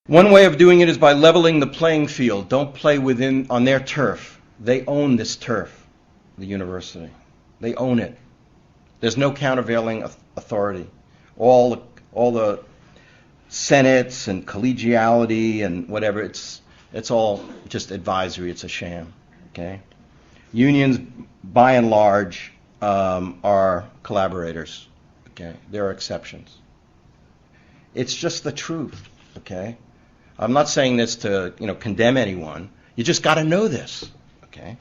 One way of doing it is by leveling the playing field. Don't play on their turf. They own this turf, the university. They own it. There's no countervailing authority. All the senates and collegiality and whatever, it's all just advisory. It's a sham. Okay? Unions, by and large, are collaborators. Okay? There are exceptions. It's just the truth. Okay? I'm not saying this to condemn anyone. You just got to know this. Okay?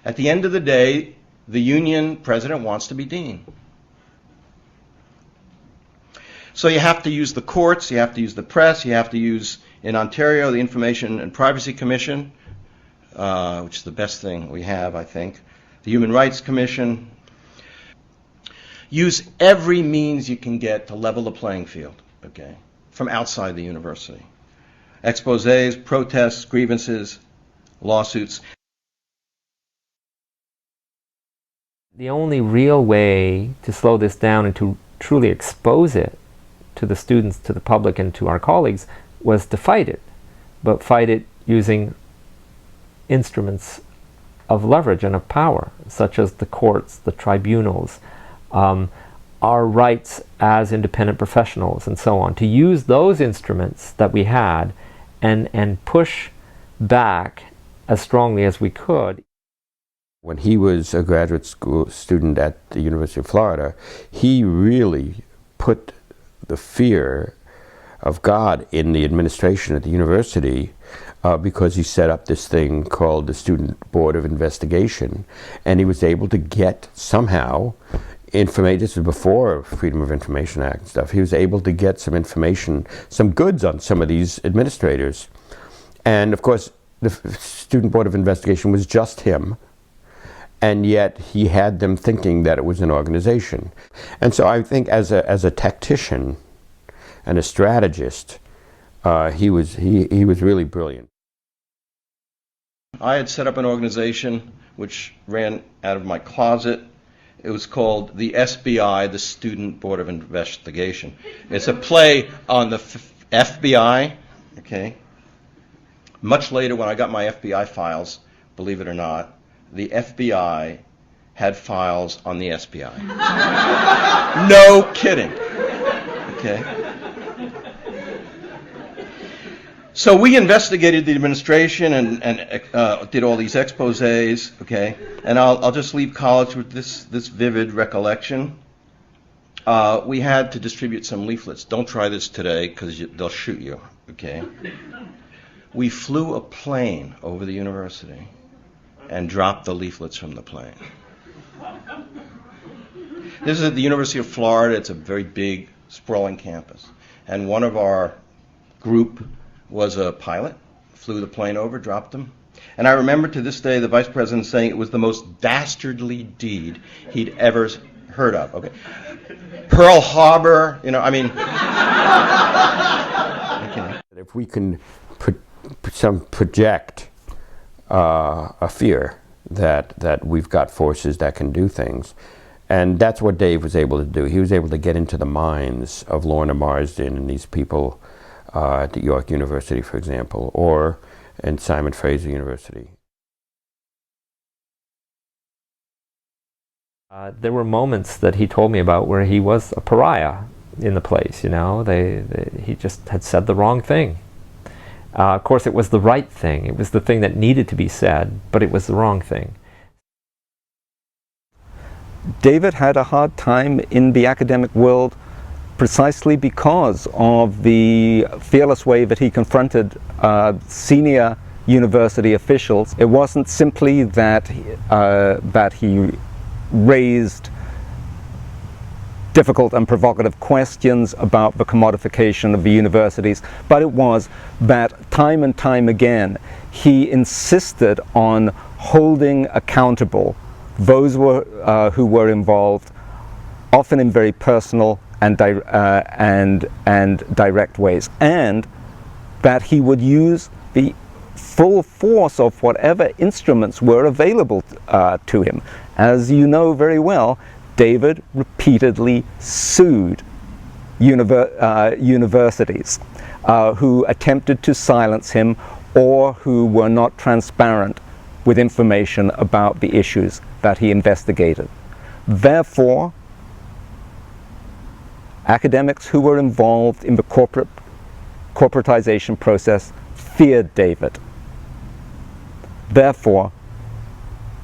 At the end of the day, the union president wants to be dean. So you have to use the courts, you have to use the press, you have to use, in Ontario, the Information and Privacy Commission, which is the best thing we have, I think, the Human Rights Commission. Use every means you can get to level the playing field, okay, from outside the university. Exposés, protests, grievances, lawsuits. The only real way to slow this down and to truly expose it to the students, to the public, and to our colleagues was to fight it, but fight it using instruments of leverage and of power, such as the courts, the tribunals, our rights as independent professionals, and so on. To use those instruments that we had and push back as strongly as we could. When he was a graduate school student at the University of Florida, he really put the fear of God in the administration at the university because he set up this thing called the Student Board of Investigation, and he was able to get somehow information. This was before Freedom of Information Act and stuff. He was able to get some information, some goods on some of these administrators. And of course, the Student Board of Investigation was just him, and yet he had them thinking that it was an organization. And so I think as a tactician and a strategist, he was really brilliant. I had set up an organization which ran out of my closet. It was called the SBI, the Student Board of Investigation. It's a play on the FBI, okay? Much later, when I got my FBI files, believe it or not, the FBI had files on the SBI. No kidding. Okay? So we investigated the administration and did all these exposés, okay? And I'll just leave college with this vivid recollection. We had to distribute some leaflets. Don't try this today because they'll shoot you, okay? We flew a plane over the university and dropped the leaflets from the plane. This is at the University of Florida. It's a very big, sprawling campus. And one of our group was a pilot, flew the plane over, dropped them. And I remember to this day the vice president saying it was the most dastardly deed he'd ever heard of. Okay, Pearl Harbor, I mean. Okay. If we can project a fear that we've got forces that can do things. And that's what Dave was able to do. He was able to get into the minds of Lorna Marsden and these people at York University, for example, or in Simon Fraser University. There were moments that he told me about where he was a pariah in the place, he just had said the wrong thing. Of course, it was the right thing. It was the thing that needed to be said, but it was the wrong thing. David had a hard time in the academic world precisely because of the fearless way that he confronted senior university officials. It wasn't simply that he raised difficult and provocative questions about the commodification of the universities, but it was that time and time again he insisted on holding accountable those who were involved, often in very personal and direct ways, and that he would use the full force of whatever instruments were available to him. As you know very well, David repeatedly sued universities. who attempted to silence him or who were not transparent with information about the issues that he investigated. Therefore, academics who were involved in the corporatization process feared David. Therefore,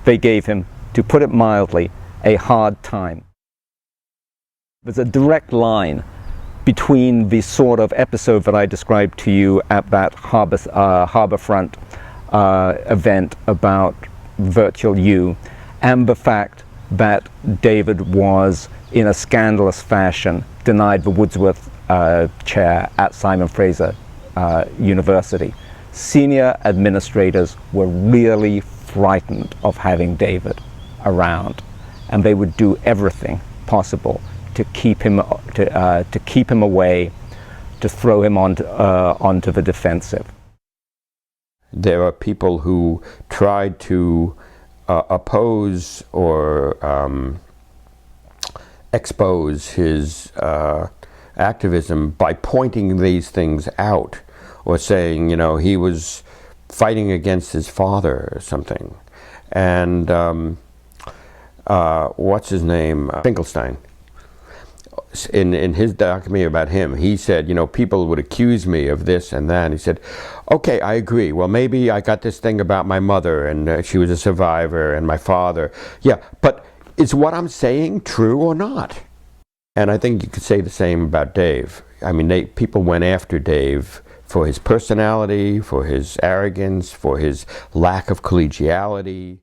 they gave him, to put it mildly, a hard time. There's a direct line between the sort of episode that I described to you at that Harborfront event about Virtual U and the fact that David was, in a scandalous fashion, denied the Woodsworth chair at Simon Fraser University. Senior administrators were really frightened of having David around, and they would do everything possible to keep him away, to throw him onto the defensive. There are people who tried to oppose or expose his activism by pointing these things out, or saying, you know, he was fighting against his father or something. And what's his name? Finkelstein. In his documentary about him, he said, you know, people would accuse me of this and that. And he said, okay, I agree. Well, maybe I got this thing about my mother and she was a survivor, and my father. Yeah, but is what I'm saying true or not? And I think you could say the same about Dave. I mean, people went after Dave for his personality, for his arrogance, for his lack of collegiality.